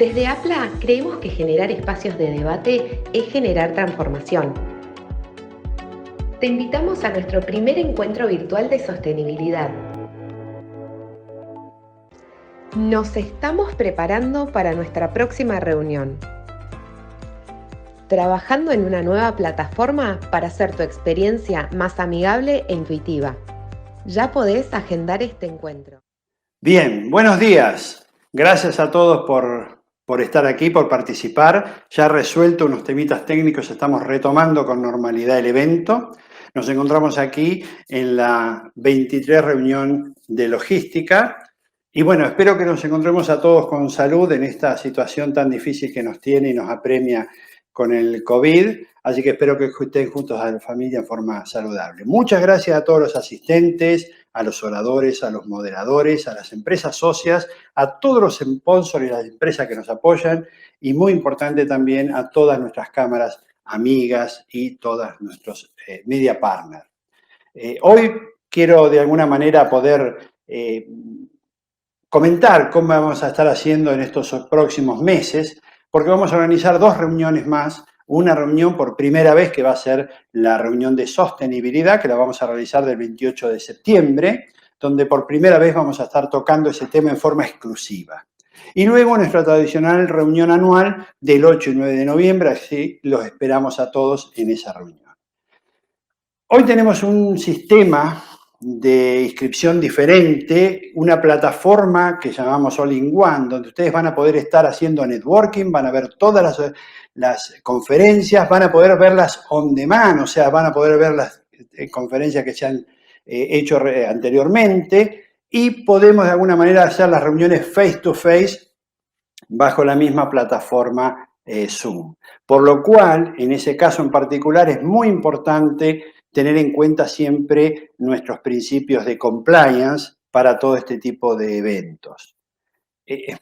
Desde APLA creemos que generar espacios de debate es generar transformación. Te invitamos a nuestro primer encuentro virtual de sostenibilidad. Nos estamos preparando para nuestra próxima reunión, trabajando en una nueva plataforma para hacer tu experiencia más amigable e intuitiva. Ya podés agendar este encuentro. Bien, buenos días. Gracias a todos por estar aquí, por participar. Ya resuelto unos temitas técnicos, estamos retomando con normalidad el evento. Nos encontramos aquí en la 23 reunión de logística. Y bueno, espero que nos encontremos a todos con salud en esta situación tan difícil que nos tiene y nos apremia con el COVID. Así que espero que estén juntos a la familia en forma saludable. Muchas gracias a todos los asistentes, a los oradores, a los moderadores, a las empresas socias, a todos los sponsors y las empresas que nos apoyan y muy importante también a todas nuestras cámaras amigas y todos nuestros media partners. Hoy quiero de alguna manera poder comentar cómo vamos a estar haciendo en estos próximos meses, porque vamos a organizar dos reuniones más. Una reunión por primera vez que va a ser la reunión de sostenibilidad, que la vamos a realizar del 28 de septiembre, donde por primera vez vamos a estar tocando ese tema en forma exclusiva. Y luego nuestra tradicional reunión anual del 8 y 9 de noviembre, así los esperamos a todos en esa reunión. Hoy tenemos un sistema de inscripción diferente, una plataforma que llamamos All in One, donde ustedes van a poder estar haciendo networking, van a ver todas las conferencias, van a poder verlas on demand, o sea, van a poder ver las conferencias que se han hecho anteriormente y podemos de alguna manera hacer las reuniones face to face bajo la misma plataforma Zoom. Por lo cual, en ese caso en particular, es muy importante tener en cuenta siempre nuestros principios de compliance para todo este tipo de eventos.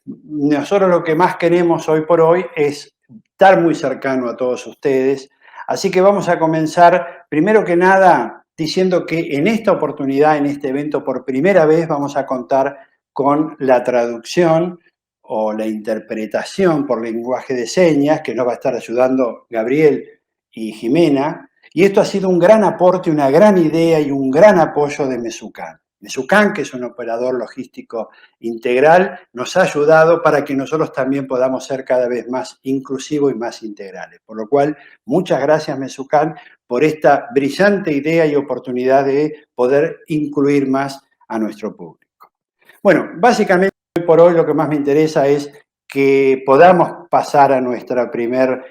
Nosotros lo que más queremos hoy por hoy es estar muy cercano a todos ustedes, así que vamos a comenzar primero que nada diciendo que en esta oportunidad, en este evento, por primera vez vamos a contar con la traducción o la interpretación por lenguaje de señas, que nos va a estar ayudando Gabriel y Jimena, y esto ha sido un gran aporte, una gran idea y un gran apoyo de Mesucan. Mesucan, que es un operador logístico integral, nos ha ayudado para que nosotros también podamos ser cada vez más inclusivos y más integrales. Por lo cual, muchas gracias, Mesucan, por esta brillante idea y oportunidad de poder incluir más a nuestro público. Bueno, básicamente hoy por hoy lo que más me interesa es que podamos pasar a nuestra primera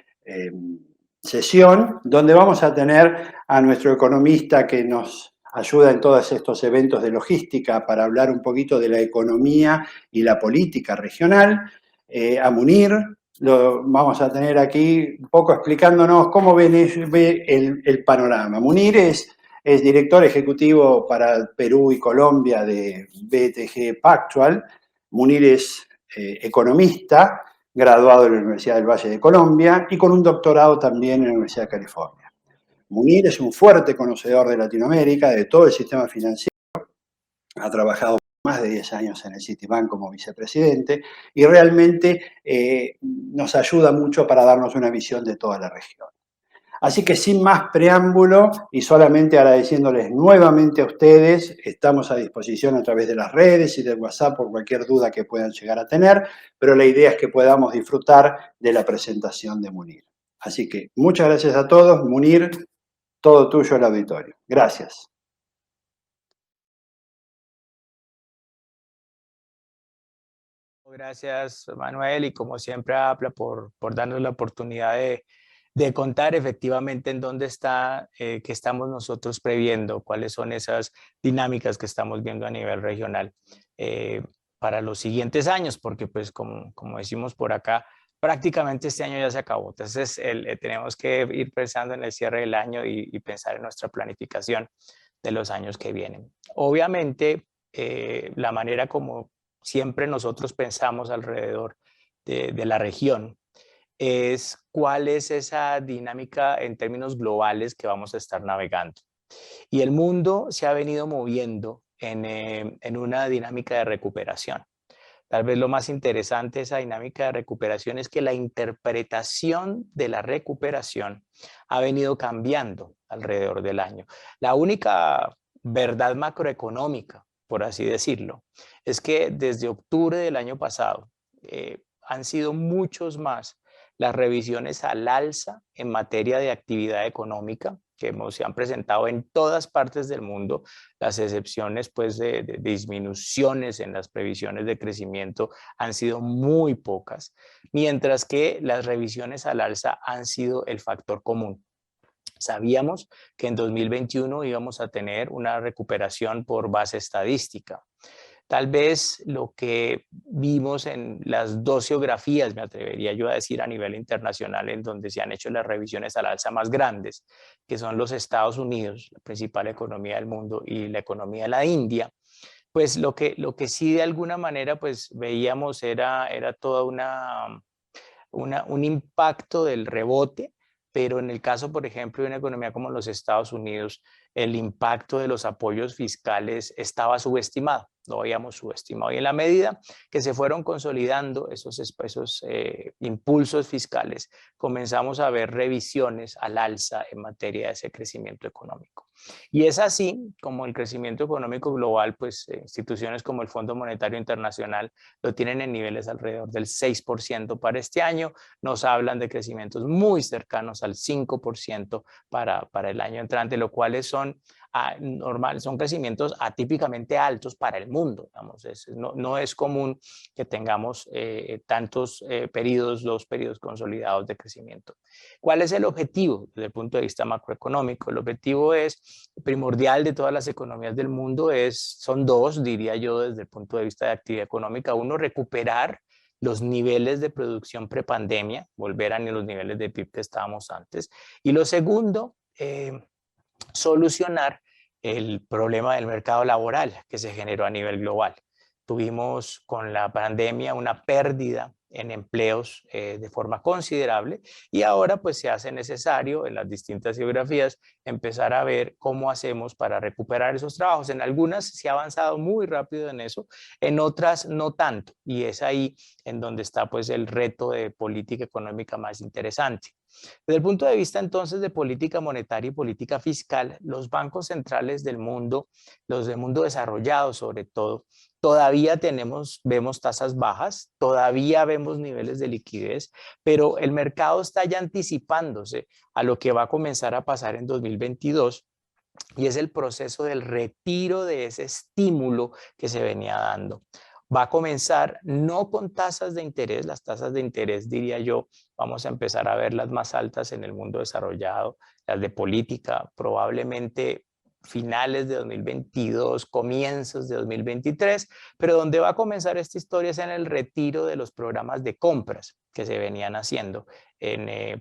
sesión, donde vamos a tener a nuestro economista que nos ayuda en todos estos eventos de logística para hablar un poquito de la economía y la política regional, a Munir. Lo vamos a tener aquí un poco explicándonos cómo ve el panorama. Munir es director ejecutivo para Perú y Colombia de BTG Pactual. Munir es economista, graduado en la Universidad del Valle de Colombia y con un doctorado también en la Universidad de California. Munir es un fuerte conocedor de Latinoamérica, de todo el sistema financiero, ha trabajado más de 10 años en el Citibank como vicepresidente y realmente nos ayuda mucho para darnos una visión de toda la región. Así que sin más preámbulo y solamente agradeciéndoles nuevamente a ustedes, estamos a disposición a través de las redes y del WhatsApp por cualquier duda que puedan llegar a tener, pero la idea es que podamos disfrutar de la presentación de Munir. Así que muchas gracias a todos. Munir, todo tuyo el auditorio. Gracias. Gracias, Manuel, y como siempre a APLA por darnos la oportunidad de contar efectivamente en dónde está, qué estamos nosotros previendo, cuáles son esas dinámicas que estamos viendo a nivel regional para los siguientes años, porque pues como decimos por acá, prácticamente este año ya se acabó. Entonces tenemos que ir pensando en el cierre del año y pensar en nuestra planificación de los años que vienen. Obviamente, la manera como siempre nosotros pensamos alrededor de la región es cuál es esa dinámica en términos globales que vamos a estar navegando. Y el mundo se ha venido moviendo en una dinámica de recuperación. Tal vez lo más interesante de esa dinámica de recuperación es que la interpretación de la recuperación ha venido cambiando alrededor del año. La única verdad macroeconómica, por así decirlo, es que desde octubre del año pasado han sido muchos más las revisiones al alza en materia de actividad económica que se han presentado en todas partes del mundo. Las excepciones pues, de disminuciones en las previsiones de crecimiento han sido muy pocas, mientras que las revisiones al alza han sido el factor común. Sabíamos que en 2021 íbamos a tener una recuperación por base estadística. Tal vez lo que vimos en las dos geografías, me atrevería yo a decir a nivel internacional, en donde se han hecho las revisiones al alza más grandes, que son los Estados Unidos, la principal economía del mundo, y la economía de la India, pues lo que sí de alguna manera pues veíamos era toda un impacto del rebote, pero en el caso, por ejemplo, de una economía como los Estados Unidos, el impacto de los apoyos fiscales estaba subestimado, lo habíamos subestimado. Y en la medida que se fueron consolidando esos impulsos fiscales, comenzamos a ver revisiones al alza en materia de ese crecimiento económico. Y es así como el crecimiento económico global, pues instituciones como el Fondo Monetario Internacional lo tienen en niveles alrededor del 6% para este año. Nos hablan de crecimientos muy cercanos al 5% para el año entrante, lo cual son normales, son crecimientos atípicamente altos para el mundo. Digamos, no es común que tengamos tantos periodos, 2 periodos consolidados de crecimiento. ¿Cuál es el objetivo desde el punto de vista macroeconómico? El objetivo es primordial de todas las economías del mundo, son dos, diría yo, desde el punto de vista de actividad económica. Uno, recuperar los niveles de producción prepandemia, volver a los niveles de PIB que estábamos antes. Y lo segundo, solucionar el problema del mercado laboral que se generó a nivel global. Tuvimos con la pandemia una pérdida en empleos de forma considerable y ahora pues se hace necesario en las distintas geografías empezar a ver cómo hacemos para recuperar esos trabajos. En algunas se ha avanzado muy rápido en eso, en otras no tanto, y es ahí en donde está pues el reto de política económica más interesante. Desde el punto de vista entonces de política monetaria y política fiscal, los bancos centrales del mundo, los del mundo desarrollado sobre todo, todavía vemos tasas bajas, todavía vemos niveles de liquidez, pero el mercado está ya anticipándose a lo que va a comenzar a pasar en 2022 y es el proceso del retiro de ese estímulo que se venía dando. Va a comenzar no con tasas de interés, las tasas de interés diría yo, vamos a empezar a ver las más altas en el mundo desarrollado, las de política, probablemente finales de 2022, comienzos de 2023, pero donde va a comenzar esta historia es en el retiro de los programas de compras que se venían haciendo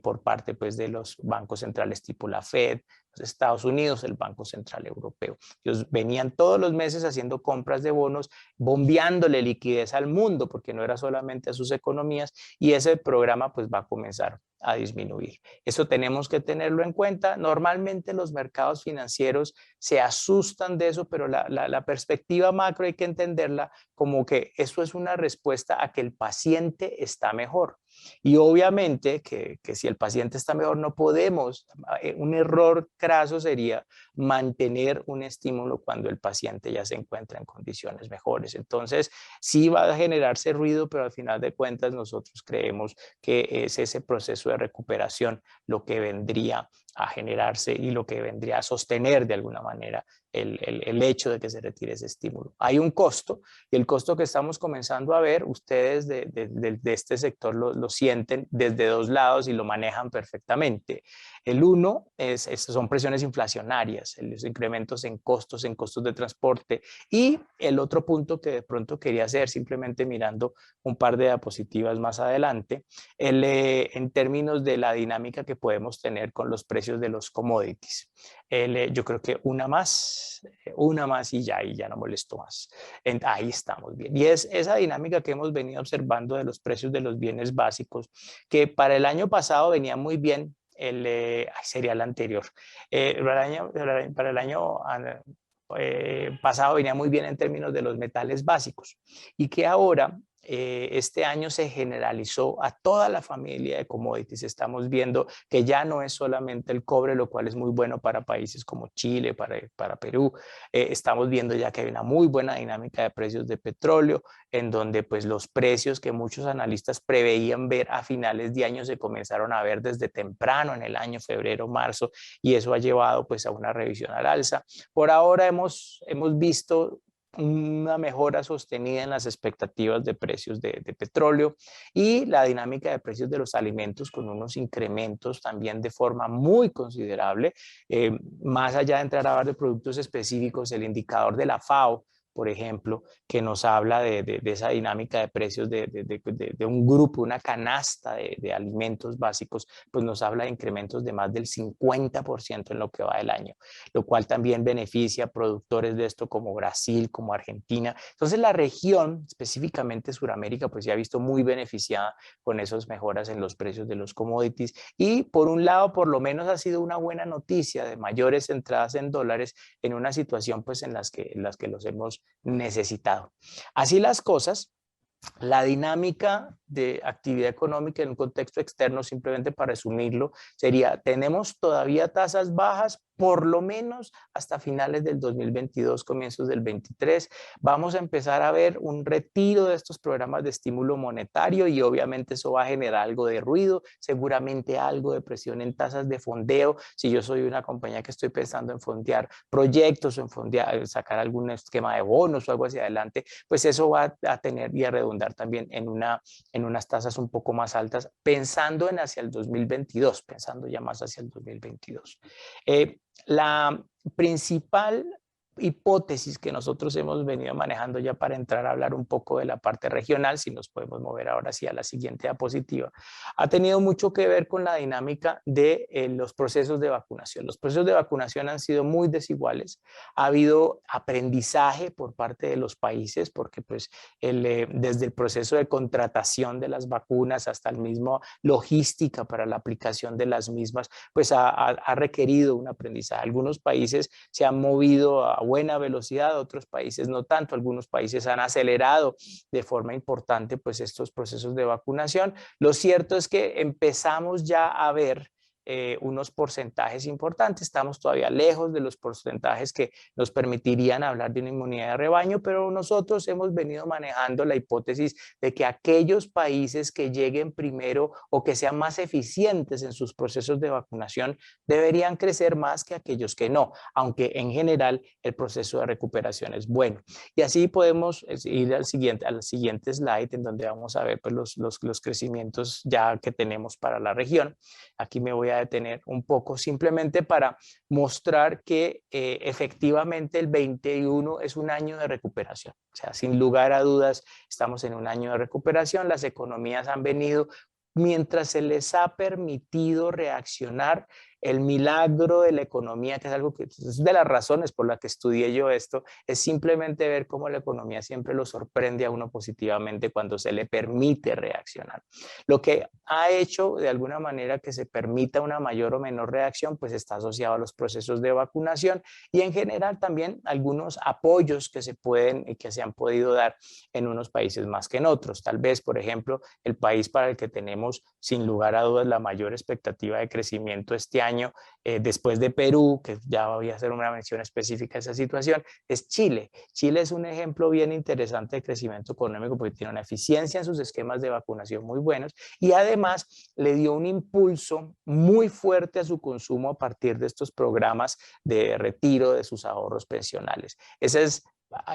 por parte pues, de los bancos centrales tipo la Fed, los Estados Unidos, el Banco Central Europeo. Ellos venían todos los meses haciendo compras de bonos, bombeándole liquidez al mundo, porque no era solamente a sus economías, y ese programa pues va a comenzar a disminuir. Eso tenemos que tenerlo en cuenta. Normalmente los mercados financieros se asustan de eso, pero la perspectiva macro hay que entenderla como que eso es una respuesta a que el paciente está mejor. Y obviamente que si el paciente está mejor no podemos, un error craso sería mantener un estímulo cuando el paciente ya se encuentra en condiciones mejores. Entonces sí va a generarse ruido, pero al final de cuentas nosotros creemos que es ese proceso de recuperación lo que vendría a generarse y lo que vendría a sostener de alguna manera el hecho de que se retire ese estímulo. Hay un costo y el costo que estamos comenzando a ver, ustedes de este sector lo sienten desde dos lados y lo manejan perfectamente. El uno son presiones inflacionarias, los incrementos en costos de transporte, y el otro punto que de pronto quería hacer simplemente mirando un par de diapositivas más adelante, en términos de la dinámica que podemos tener con los precios de los commodities. Yo creo que una más y ya no molesto más. Ahí estamos bien. Y es esa dinámica que hemos venido observando de los precios de los bienes básicos, que para el año pasado venía muy bien, sería el anterior. Para el año pasado venía muy bien en términos de los metales básicos y que ahora este año se generalizó a toda la familia de commodities. Estamos viendo que ya no es solamente el cobre, lo cual es muy bueno para países como Chile, para Perú. Estamos viendo ya que hay una muy buena dinámica de precios de petróleo, en donde pues los precios que muchos analistas preveían ver a finales de año se comenzaron a ver desde temprano en el año, febrero, marzo, y eso ha llevado pues a una revisión al alza. Por ahora hemos visto una mejora sostenida en las expectativas de precios de petróleo y la dinámica de precios de los alimentos con unos incrementos también de forma muy considerable. Más allá de entrar a hablar de productos específicos, el indicador de la FAO, por ejemplo, que nos habla de esa dinámica de precios de un grupo, una canasta de alimentos básicos, pues nos habla de incrementos de más del 50% en lo que va del año, lo cual también beneficia a productores de esto como Brasil, como Argentina. Entonces la región, específicamente Sudamérica, pues se ha visto muy beneficiada con esas mejoras en los precios de los commodities y por un lado, por lo menos ha sido una buena noticia de mayores entradas en dólares en una situación pues en las que los hemos necesitado. Así las cosas, la dinámica de actividad económica en un contexto externo, simplemente para resumirlo, sería, tenemos todavía tasas bajas, por lo menos hasta finales del 2022, comienzos del 23. Vamos a empezar a ver un retiro de estos programas de estímulo monetario y obviamente eso va a generar algo de ruido, seguramente algo de presión en tasas de fondeo. Si yo soy una compañía que estoy pensando en fondear proyectos o en fondear, sacar algún esquema de bonos o algo hacia adelante, pues eso va a tener y a redundar también en unas tasas un poco más altas, pensando en hacia el 2022, pensando ya más hacia el 2022. La principal hipótesis que nosotros hemos venido manejando ya para entrar a hablar un poco de la parte regional, si nos podemos mover ahora sí a la siguiente diapositiva, ha tenido mucho que ver con la dinámica de los procesos de vacunación. Los procesos de vacunación han sido muy desiguales, ha habido aprendizaje por parte de los países, porque pues desde el proceso de contratación de las vacunas hasta el mismo logística para la aplicación de las mismas, pues ha requerido un aprendizaje. Algunos países se han movido a buena velocidad, otros países no tanto, algunos países han acelerado de forma importante pues estos procesos de vacunación. Lo cierto es que empezamos ya a ver unos porcentajes importantes, estamos todavía lejos de los porcentajes que nos permitirían hablar de una inmunidad de rebaño, pero nosotros hemos venido manejando la hipótesis de que aquellos países que lleguen primero o que sean más eficientes en sus procesos de vacunación deberían crecer más que aquellos que no, aunque en general el proceso de recuperación es bueno. Y así podemos ir al siguiente slide en donde vamos a ver pues, los crecimientos ya que tenemos para la región. Aquí me voy a detener un poco simplemente para mostrar que efectivamente el 21 es un año de recuperación. O sea, sin lugar a dudas, estamos en un año de recuperación. Las economías han venido mientras se les ha permitido reaccionar. El milagro de la economía, que es algo que es de las razones por las que estudié yo esto, es simplemente ver cómo la economía siempre lo sorprende a uno positivamente cuando se le permite reaccionar. Lo que ha hecho de alguna manera que se permita una mayor o menor reacción, pues está asociado a los procesos de vacunación y en general también algunos apoyos que se pueden y que se han podido dar en unos países más que en otros. Tal vez, por ejemplo, el país para el que tenemos sin lugar a dudas la mayor expectativa de crecimiento este año, después de Perú, que ya voy a hacer una mención específica a esa situación, es Chile. Chile es un ejemplo bien interesante de crecimiento económico porque tiene una eficiencia en sus esquemas de vacunación muy buenos y además le dio un impulso muy fuerte a su consumo a partir de estos programas de retiro de sus ahorros pensionales. Ese es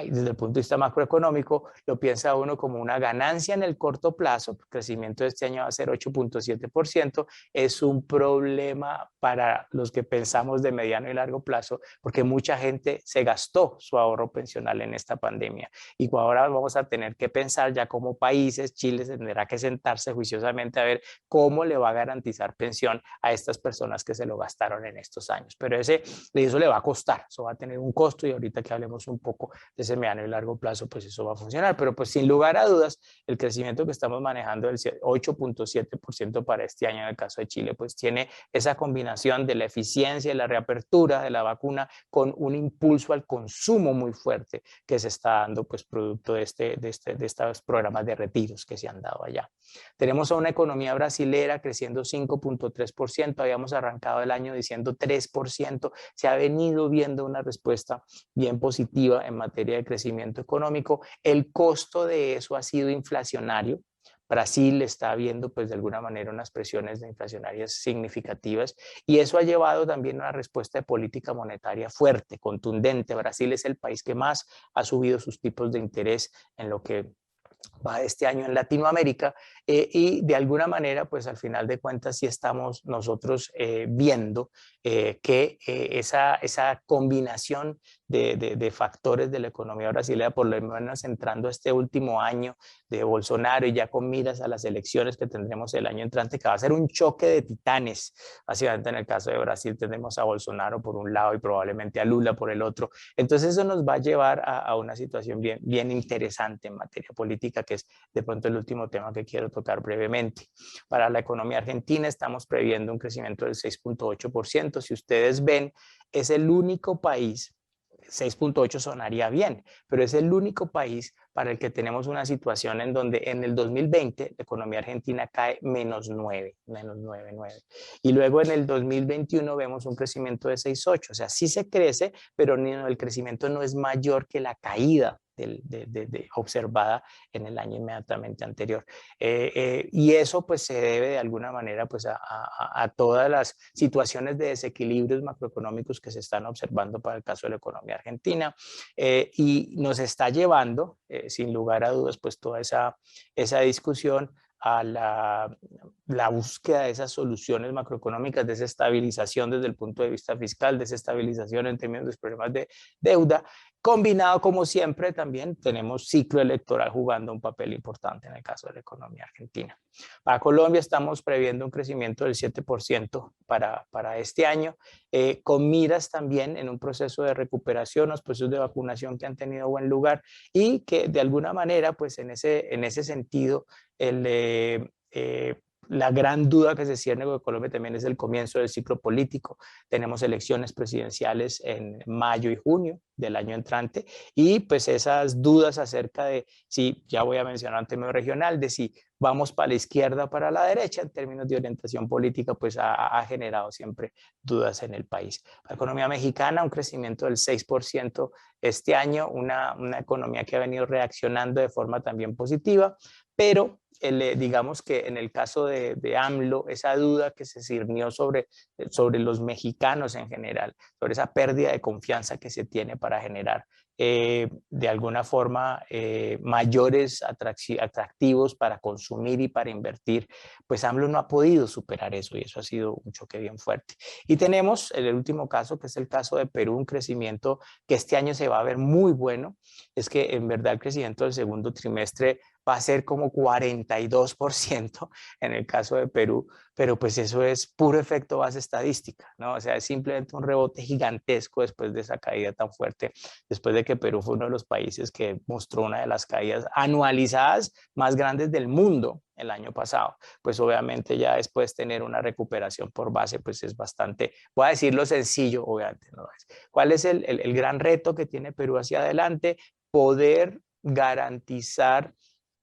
desde el punto de vista macroeconómico, lo piensa uno como una ganancia en el corto plazo, el crecimiento de este año va a ser 8.7%, es un problema para los que pensamos de mediano y largo plazo, porque mucha gente se gastó su ahorro pensional en esta pandemia y ahora vamos a tener que pensar ya como países, Chile tendrá que sentarse juiciosamente a ver cómo le va a garantizar pensión a estas personas que se lo gastaron en estos años, pero eso le va a costar, eso va a tener un costo y ahorita que hablemos un poco de ese mediano y largo plazo, pues eso va a funcionar. Pero pues sin lugar a dudas, el crecimiento que estamos manejando del 8.7% para este año en el caso de Chile, pues tiene esa combinación de la eficiencia y la reapertura de la vacuna con un impulso al consumo muy fuerte que se está dando pues producto de estos programas de retiros que se han dado allá. Tenemos a una economía brasilera creciendo 5.3%, habíamos arrancado el año diciendo 3%, se ha venido viendo una respuesta bien positiva en materia de crecimiento económico. El costo de eso ha sido inflacionario. Brasil está viendo pues de alguna manera unas presiones inflacionarias significativas y eso ha llevado también a una respuesta de política monetaria fuerte, contundente. Brasil es el país que más ha subido sus tipos de interés en lo que va este año en Latinoamérica y de alguna manera pues al final de cuentas sí estamos nosotros viendo que esa combinación de factores de la economía brasileña, por lo menos entrando este último año de Bolsonaro y ya con miras a las elecciones que tendremos el año entrante, que va a ser un choque de titanes. Básicamente en el caso de Brasil tenemos a Bolsonaro por un lado y probablemente a Lula por el otro. Entonces eso nos va a llevar a una situación bien interesante en materia política, que es de pronto el último tema que quiero tocar brevemente. Para la economía argentina estamos previendo un crecimiento del 6.8%. Si ustedes ven, es el único país, 6.8 sonaría bien, pero es el único país para el que tenemos una situación en donde en el 2020 la economía argentina cae -9. Y luego en el 2021 vemos un crecimiento de 6.8, o sea, sí se crece, pero el crecimiento no es mayor que la caída observada en el año inmediatamente anterior. Y eso pues se debe de alguna manera pues a todas las situaciones de desequilibrios macroeconómicos que se están observando para el caso de la economía argentina y nos está llevando sin lugar a dudas pues toda esa discusión a la búsqueda de esas soluciones macroeconómicas, de esa estabilización desde el punto de vista fiscal, de esa estabilización en términos de los problemas de deuda, combinado como siempre también tenemos ciclo electoral jugando un papel importante en el caso de la economía argentina. Para Colombia estamos previendo un crecimiento del 7% para este año, con miras también en un proceso de recuperación, los procesos de vacunación que han tenido buen lugar y que de alguna manera pues en ese sentido la gran duda que se cierne con Colombia también es el comienzo del ciclo político. Tenemos elecciones presidenciales en mayo y junio del año entrante y pues esas dudas acerca de si, ya voy a mencionar en términos regional, de si vamos para la izquierda o para la derecha en términos de orientación política, pues ha generado siempre dudas en el país. La economía mexicana, un crecimiento del 6% este año, una economía que ha venido reaccionando de forma también positiva, pero digamos que en el caso de AMLO, esa duda que se cirnió sobre los mexicanos en general, sobre esa pérdida de confianza que se tiene para generar de alguna forma mayores atractivos para consumir y para invertir, pues AMLO no ha podido superar eso y eso ha sido un choque bien fuerte. Y tenemos el último caso, que es el caso de Perú, un crecimiento que este año se va a ver muy bueno, es que en verdad el crecimiento del segundo trimestre va a ser como 42% en el caso de Perú, pero pues eso es puro efecto base estadística, ¿no? O sea, es simplemente un rebote gigantesco después de esa caída tan fuerte, después de que Perú fue uno de los países que mostró una de las caídas anualizadas más grandes del mundo el año pasado. Pues obviamente ya después tener una recuperación por base, pues es bastante, voy a decirlo sencillo, obviamente, ¿no? ¿Cuál es el gran reto que tiene Perú hacia adelante? Poder garantizar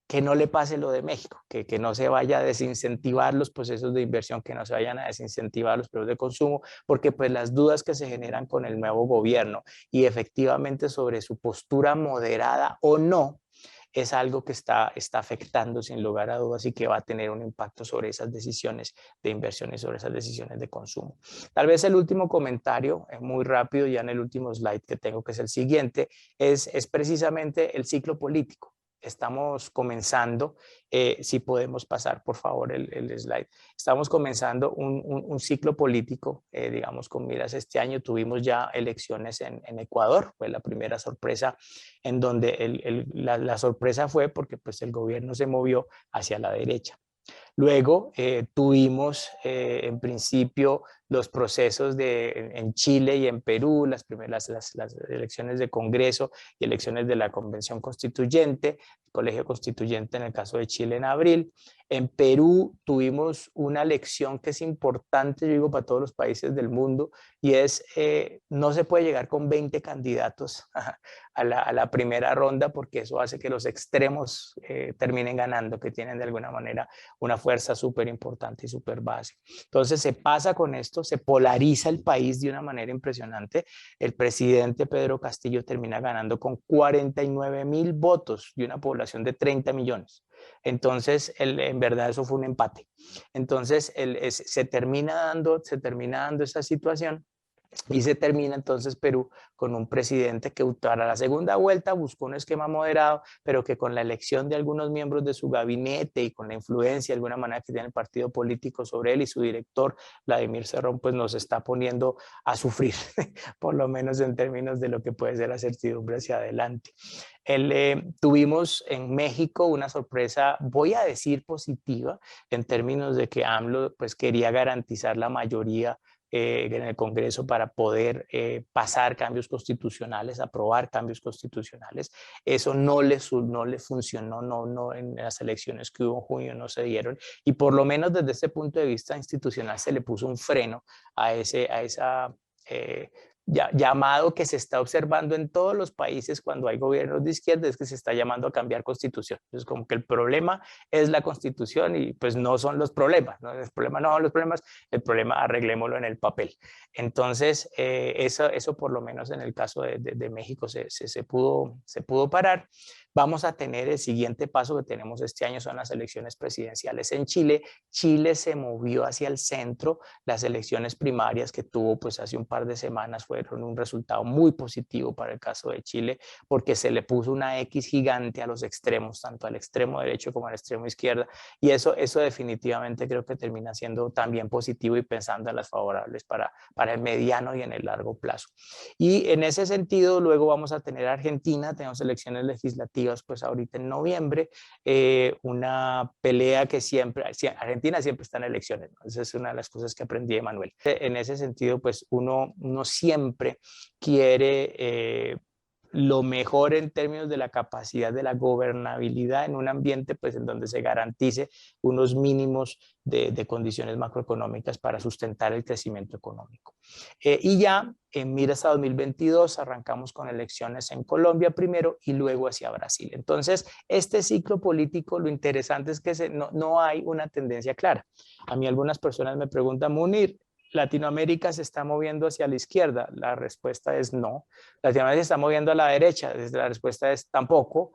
que no le pase lo de México, que no se vaya a desincentivar los procesos de inversión, que no se vayan a desincentivar los precios de consumo, porque pues las dudas que se generan con el nuevo gobierno y efectivamente sobre su postura moderada o no, es algo que está afectando sin lugar a dudas y que va a tener un impacto sobre esas decisiones de inversión y sobre esas decisiones de consumo. Tal vez el último comentario, muy rápido, ya en el último slide que tengo, que es el siguiente, es precisamente el ciclo político. Estamos comenzando, si podemos pasar por favor el slide, estamos comenzando un ciclo político, digamos con miras este año, tuvimos ya elecciones en Ecuador, fue la primera sorpresa en donde la sorpresa fue porque pues el gobierno se movió hacia la derecha. Luego tuvimos en principio los procesos en Chile y en Perú, las elecciones de Congreso y elecciones de la Convención Constituyente, el Colegio Constituyente en el caso de Chile en abril. En Perú tuvimos una elección que es importante, yo digo, para todos los países del mundo, y es, no se puede llegar con 20 candidatos a la primera ronda, porque eso hace que los extremos terminen ganando, que tienen de alguna manera una fuerza súper importante y súper base. Entonces se pasa con esto, se polariza el país de una manera impresionante. El presidente Pedro Castillo termina ganando con 49.000 votos de una población de 30 millones. Entonces, en verdad eso fue un empate. Entonces, se termina dando esa situación. Y se termina entonces Perú con un presidente que para la segunda vuelta buscó un esquema moderado, pero que con la elección de algunos miembros de su gabinete y con la influencia de alguna manera que tiene el partido político sobre él y su director, Vladimir Cerrón, pues nos está poniendo a sufrir, por lo menos en términos de lo que puede ser la certidumbre hacia adelante. Tuvimos en México una sorpresa, voy a decir positiva, en términos de que AMLO pues quería garantizar la mayoría en el Congreso para poder pasar cambios constitucionales, aprobar cambios constitucionales. Eso no le funcionó, no en las elecciones que hubo en junio no se dieron, y por lo menos desde ese punto de vista institucional se le puso un freno a esa llamado que se está observando en todos los países cuando hay gobiernos de izquierda, es que se está llamando a cambiar constitución. Entonces, como que el problema es la constitución y pues no son los problemas, ¿no? El problema no son los problemas, el problema arreglémoslo en el papel. Entonces, eso por lo menos en el caso de México se pudo parar. Vamos a tener el siguiente paso que tenemos este año, son las elecciones presidenciales en Chile. Chile se movió hacia el centro. Las elecciones primarias que tuvo pues hace un par de semanas fueron un resultado muy positivo para el caso de Chile, porque se le puso una X gigante a los extremos, tanto al extremo derecho como al extremo izquierda, y eso definitivamente creo que termina siendo también positivo y pensando en las favorables para el mediano y en el largo plazo. Y en ese sentido luego vamos a tener Argentina, tenemos elecciones legislativas pues ahorita en noviembre, una pelea que Argentina siempre está en elecciones, ¿no? Esa es una de las cosas que aprendí de Manuel. En ese sentido pues uno siempre quiere lo mejor en términos de la capacidad de la gobernabilidad en un ambiente pues en donde se garantice unos mínimos de condiciones macroeconómicas para sustentar el crecimiento económico. Y ya en miras a 2022 arrancamos con elecciones en Colombia primero y luego hacia Brasil. Entonces, este ciclo político, lo interesante es que no hay una tendencia clara. A mí algunas personas me preguntan, Munir, ¿Latinoamérica se está moviendo hacia la izquierda? La respuesta es no. ¿Latinoamérica se está moviendo a la derecha? La respuesta es tampoco.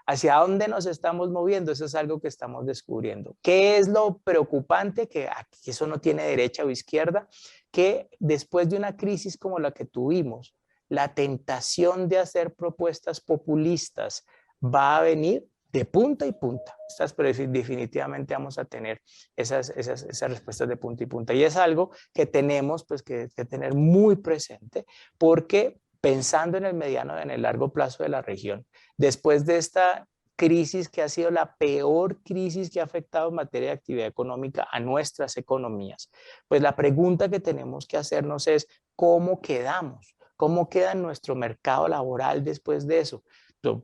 ¿Hacia dónde nos estamos moviendo? Eso es algo que estamos descubriendo. ¿Qué es lo preocupante? Que eso no tiene derecha o izquierda. Que después de una crisis como la que tuvimos, la tentación de hacer propuestas populistas va a venir de punta y punta. Pero definitivamente vamos a tener esas respuestas de punta y punta. Y es algo que tenemos pues, que tener muy presente, porque pensando en el mediano y en el largo plazo de la región, después de esta crisis que ha sido la peor crisis que ha afectado en materia de actividad económica a nuestras economías, pues la pregunta que tenemos que hacernos es ¿cómo quedamos? ¿Cómo queda nuestro mercado laboral después de eso?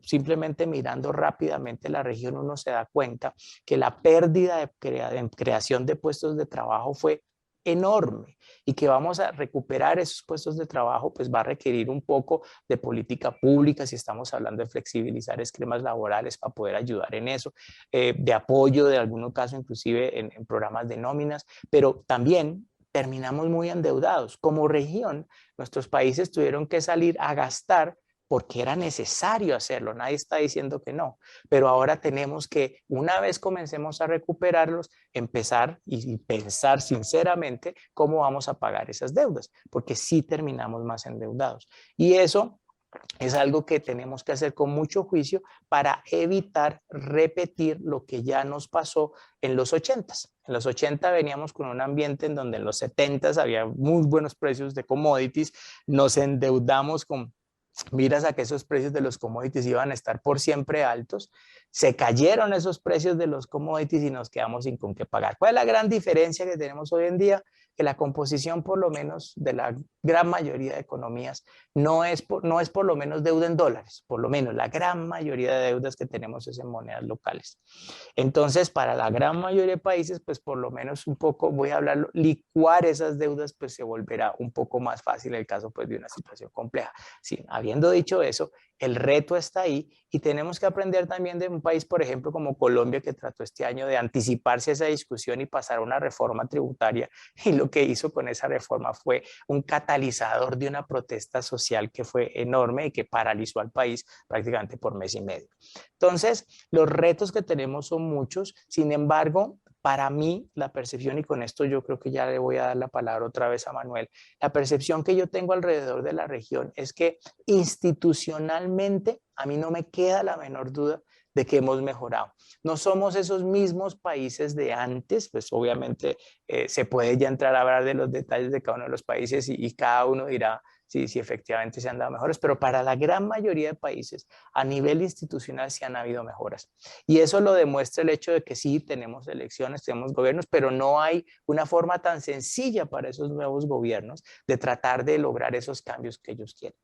Simplemente mirando rápidamente la región uno se da cuenta que la pérdida de creación de puestos de trabajo fue enorme, y que vamos a recuperar esos puestos de trabajo pues va a requerir un poco de política pública, si estamos hablando de flexibilizar esquemas laborales para poder ayudar en eso, de apoyo de algunos casos inclusive en programas de nóminas, pero también terminamos muy endeudados. Como región, nuestros países tuvieron que salir a gastar porque era necesario hacerlo, nadie está diciendo que no, pero ahora tenemos que, una vez comencemos a recuperarlos, empezar y pensar sinceramente cómo vamos a pagar esas deudas, porque sí terminamos más endeudados. Y eso es algo que tenemos que hacer con mucho juicio para evitar repetir lo que ya nos pasó en los 80s. En los 80 veníamos con un ambiente en donde en los 70s había muy buenos precios de commodities, nos endeudamos con miras a que esos precios de los commodities iban a estar por siempre altos, se cayeron esos precios de los commodities y nos quedamos sin con qué pagar. ¿Cuál es la gran diferencia que tenemos hoy en día? Que la composición, por lo menos, de la gran mayoría de economías no es por lo menos deuda en dólares, por lo menos la gran mayoría de deudas que tenemos es en monedas locales. Entonces, para la gran mayoría de países, pues por lo menos un poco, voy a hablar, licuar esas deudas, pues se volverá un poco más fácil el caso pues de una situación compleja. Sí, habiendo dicho eso, el reto está ahí y tenemos que aprender también de un país, por ejemplo, como Colombia, que trató este año de anticiparse a esa discusión y pasar a una reforma tributaria, y lo que hizo con esa reforma fue un catalizador de una protesta social que fue enorme y que paralizó al país prácticamente por mes y medio. Entonces, los retos que tenemos son muchos, sin embargo, para mí, la percepción, y con esto yo creo que ya le voy a dar la palabra otra vez a Manuel, la percepción que yo tengo alrededor de la región es que institucionalmente a mí no me queda la menor duda de que hemos mejorado. No somos esos mismos países de antes, pues obviamente se puede ya entrar a hablar de los detalles de cada uno de los países y cada uno dirá si efectivamente se han dado mejores, pero para la gran mayoría de países a nivel institucional sí han habido mejoras. Y eso lo demuestra el hecho de que sí tenemos elecciones, tenemos gobiernos, pero no hay una forma tan sencilla para esos nuevos gobiernos de tratar de lograr esos cambios que ellos quieren.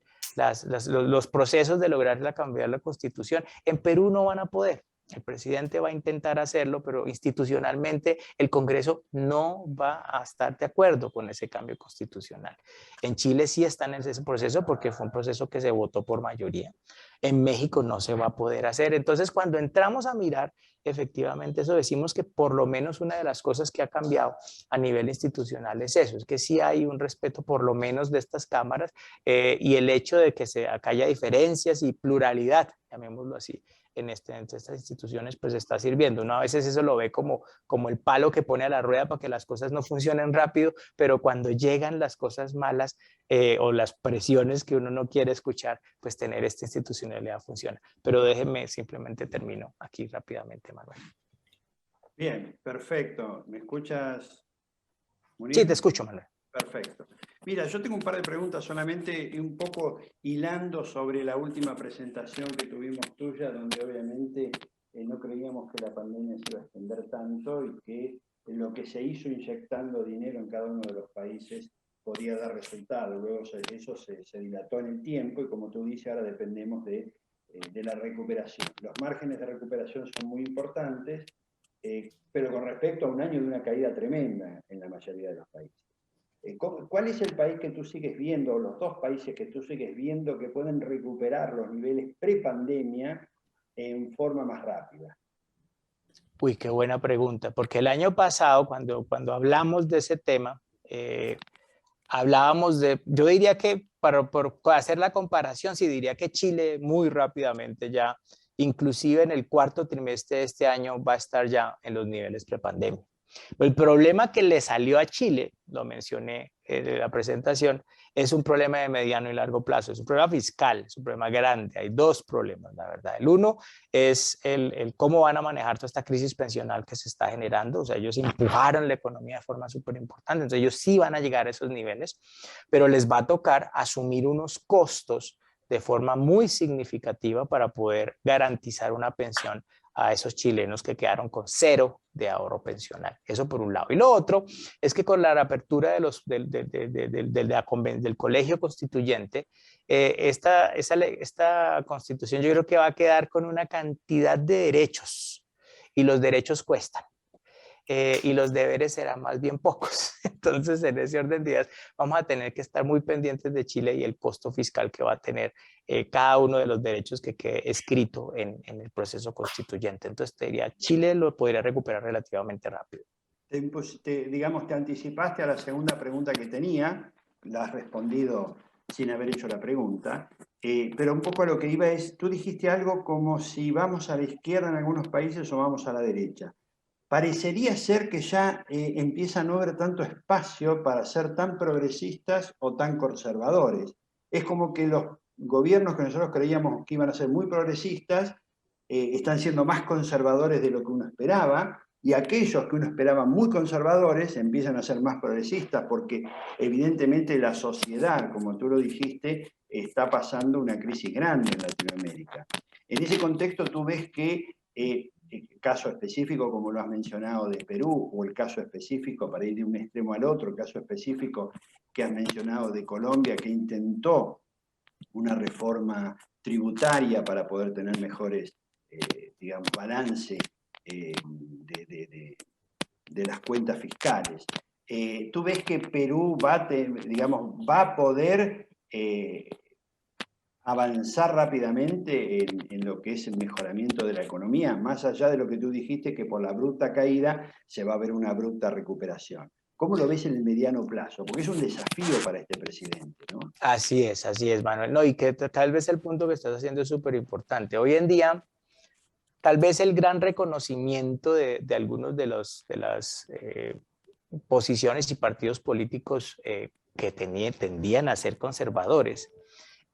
Los procesos de lograr cambiar la constitución en Perú no van a poder. El presidente va a intentar hacerlo, pero institucionalmente el Congreso no va a estar de acuerdo con ese cambio constitucional. En Chile sí están en ese proceso porque fue un proceso que se votó por mayoría. En México no se va a poder hacer. Entonces, cuando entramos a mirar efectivamente eso, decimos que por lo menos una de las cosas que ha cambiado a nivel institucional es eso, es que sí hay un respeto por lo menos de estas cámaras y el hecho de que acá haya diferencias y pluralidad, llamémoslo así, entre estas instituciones, pues está sirviendo. Uno a veces eso lo ve como el palo que pone a la rueda para que las cosas no funcionen rápido, pero cuando llegan las cosas malas o las presiones que uno no quiere escuchar, pues tener esta institucionalidad funciona. Pero déjenme, simplemente termino aquí rápidamente, Manuel. Bien, perfecto. ¿Me escuchas, Munir? Sí, te escucho, Manuel. Perfecto. Mira, yo tengo un par de preguntas solamente un poco hilando sobre la última presentación que tuvimos tuya, donde obviamente no creíamos que la pandemia se iba a extender tanto y que lo que se hizo inyectando dinero en cada uno de los países podía dar resultados. Luego eso se dilató en el tiempo y como tú dices, ahora dependemos de la recuperación. Los márgenes de recuperación son muy importantes, pero con respecto a un año de una caída tremenda en la mayoría de los países. ¿Cuál es el país que tú sigues viendo, o los dos países que tú sigues viendo que pueden recuperar los niveles pre-pandemia en forma más rápida? Uy, qué buena pregunta, porque el año pasado, cuando hablamos de ese tema, hablábamos yo diría que por hacer la comparación, sí diría que Chile muy rápidamente ya, inclusive en el cuarto trimestre de este año, va a estar ya en los niveles prepandemia. El problema que le salió a Chile, lo mencioné en la presentación, es un problema de mediano y largo plazo, es un problema fiscal, es un problema grande, hay dos problemas, la verdad. El uno es el cómo van a manejar toda esta crisis pensional que se está generando, o sea, ellos empujaron la economía de forma súper importante, entonces ellos sí van a llegar a esos niveles, pero les va a tocar asumir unos costos de forma muy significativa para poder garantizar una pensión a esos chilenos que quedaron con cero de ahorro pensional. Eso por un lado. Y lo otro es que con la reapertura del colegio constituyente, esta constitución yo creo que va a quedar con una cantidad de derechos y los derechos cuestan. Y los deberes serán más bien pocos. Entonces, en ese orden de ideas, vamos a tener que estar muy pendientes de Chile y el costo fiscal que va a tener cada uno de los derechos que quede escrito en el proceso constituyente. Entonces, te diría, Chile lo podría recuperar relativamente rápido. Digamos, te anticipaste a la segunda pregunta que tenía, la has respondido sin haber hecho la pregunta, pero un poco a lo que iba es, tú dijiste algo como si vamos a la izquierda en algunos países o vamos a la derecha. Parecería ser que ya empieza a no haber tanto espacio para ser tan progresistas o tan conservadores. Es como que los gobiernos que nosotros creíamos que iban a ser muy progresistas están siendo más conservadores de lo que uno esperaba, y aquellos que uno esperaba muy conservadores empiezan a ser más progresistas porque evidentemente la sociedad, como tú lo dijiste, está pasando una crisis grande en Latinoamérica. En ese contexto tú ves que el caso específico, como lo has mencionado, de Perú, o el caso específico, para ir de un extremo al otro, el caso específico que has mencionado de Colombia, que intentó una reforma tributaria para poder tener mejores, digamos, balance de las cuentas fiscales. ¿Tú ves que Perú va a poder avanzar rápidamente en lo que es el mejoramiento de la economía, más allá de lo que tú dijiste, que por la abrupta caída se va a ver una abrupta recuperación? ¿Cómo lo ves en el mediano plazo? Porque es un desafío para este presidente, ¿no? Así es, Manuel. No, y que tal vez el punto que estás haciendo es súper importante. Hoy en día, tal vez el gran reconocimiento de algunos de las posiciones y partidos políticos que tendían a ser conservadores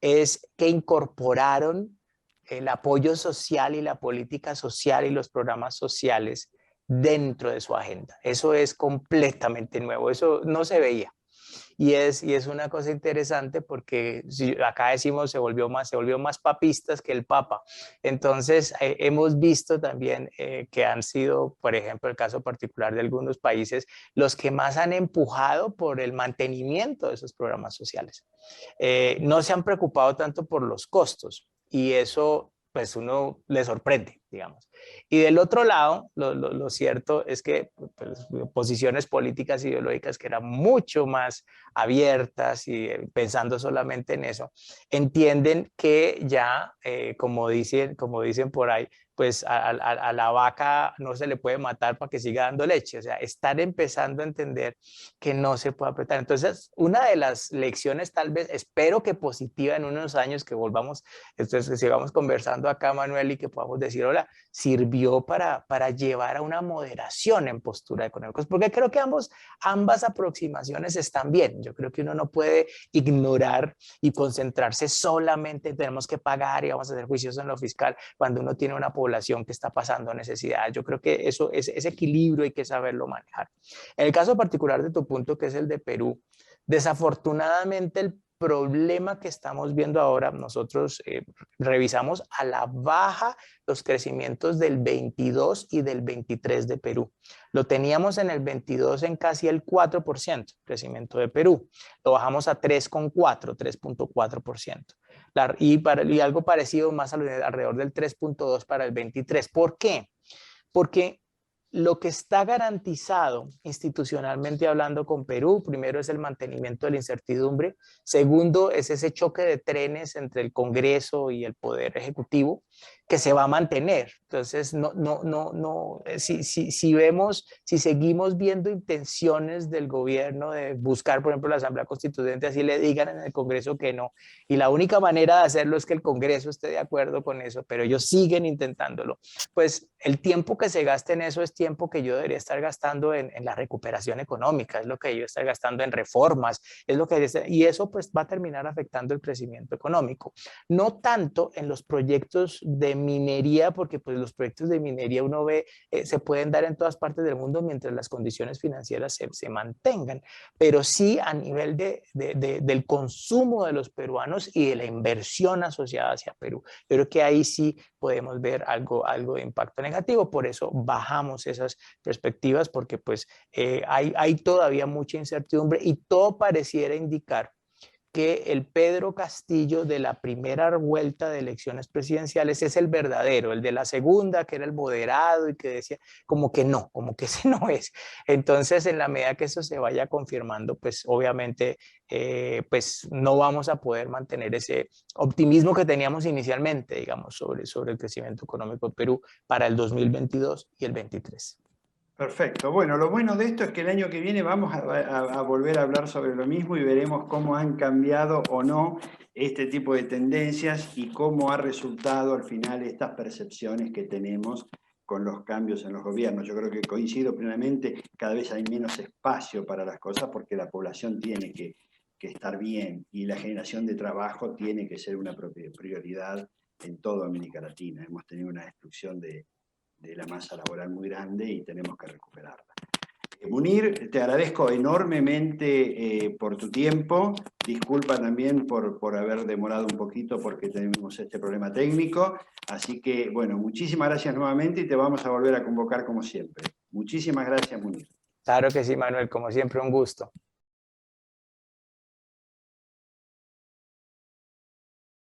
es que incorporaron el apoyo social y la política social y los programas sociales dentro de su agenda. Eso es completamente nuevo, eso no se veía. Y es una cosa interesante porque si acá decimos se volvió más papistas que el Papa. Entonces, hemos visto también que han sido, por ejemplo, el caso particular de algunos países, los que más han empujado por el mantenimiento de esos programas sociales. No se han preocupado tanto por los costos y eso pues uno le sorprende, digamos. Y del otro lado, lo cierto es que pues, posiciones políticas ideológicas que eran mucho más abiertas y pensando solamente en eso, entienden que ya, como dicen por ahí, pues a la vaca no se le puede matar para que siga dando leche, o sea, están empezando a entender que no se puede apretar. Entonces, una de las lecciones tal vez, espero que positiva en unos años que volvamos, entonces que sigamos conversando acá, Manuel, y que podamos decir, hola, sirvió para llevar a una moderación en postura económica, porque creo que ambas aproximaciones están bien. Yo creo que uno no puede ignorar y concentrarse solamente en tenemos que pagar y vamos a hacer juicios en lo fiscal cuando uno tiene una población que está pasando necesidad. Yo creo que eso, ese equilibrio hay que saberlo manejar. En el caso particular de tu punto, que es el de Perú, desafortunadamente el problema que estamos viendo ahora, nosotros revisamos a la baja los crecimientos del 22 y del 23 de Perú. Lo teníamos en el 22 en casi el 4% crecimiento de Perú. Lo bajamos a 3,4, 3.4%. Y algo parecido más alrededor del 3.2 para el 23. ¿Por qué? Porque lo que está garantizado institucionalmente hablando con Perú, primero es el mantenimiento de la incertidumbre, segundo es ese choque de trenes entre el Congreso y el Poder Ejecutivo que se va a mantener. Entonces, si seguimos viendo intenciones del gobierno de buscar, por ejemplo, la Asamblea Constituyente, así le digan en el Congreso que no, y la única manera de hacerlo es que el Congreso esté de acuerdo con eso, pero ellos siguen intentándolo, pues el tiempo que se gaste en eso es tiempo que yo debería estar gastando en la recuperación económica, es lo que yo estar gastando en reformas, es lo que y eso pues va a terminar afectando el crecimiento económico. No tanto en los proyectos de minería, porque pues los proyectos de minería uno ve, se pueden dar en todas partes del mundo mientras las condiciones financieras se mantengan, pero sí a nivel del consumo de los peruanos y de la inversión asociada hacia Perú. Yo creo que ahí sí podemos ver algo de impacto negativo, por eso bajamos esas perspectivas, porque pues hay todavía mucha incertidumbre y todo pareciera indicar que el Pedro Castillo de la primera vuelta de elecciones presidenciales es el verdadero, el de la segunda, que era el moderado y que decía como que no, como que ese no es. Entonces, en la medida que eso se vaya confirmando, pues obviamente pues no vamos a poder mantener ese optimismo que teníamos inicialmente, digamos, sobre el crecimiento económico de Perú para el 2022 y el 23. Perfecto. Bueno, lo bueno de esto es que el año que viene vamos a volver a hablar sobre lo mismo y veremos cómo han cambiado o no este tipo de tendencias y cómo ha resultado al final estas percepciones que tenemos con los cambios en los gobiernos. Yo creo que coincido plenamente, cada vez hay menos espacio para las cosas porque la población tiene que estar bien y la generación de trabajo tiene que ser una prioridad en toda América Latina. Hemos tenido una destrucción de la masa laboral muy grande y tenemos que recuperarla. Munir, te agradezco enormemente por tu tiempo. Disculpa también por haber demorado un poquito porque tenemos este problema técnico. Así que, bueno, muchísimas gracias nuevamente y te vamos a volver a convocar como siempre. Muchísimas gracias, Munir. Claro que sí, Manuel, como siempre, un gusto.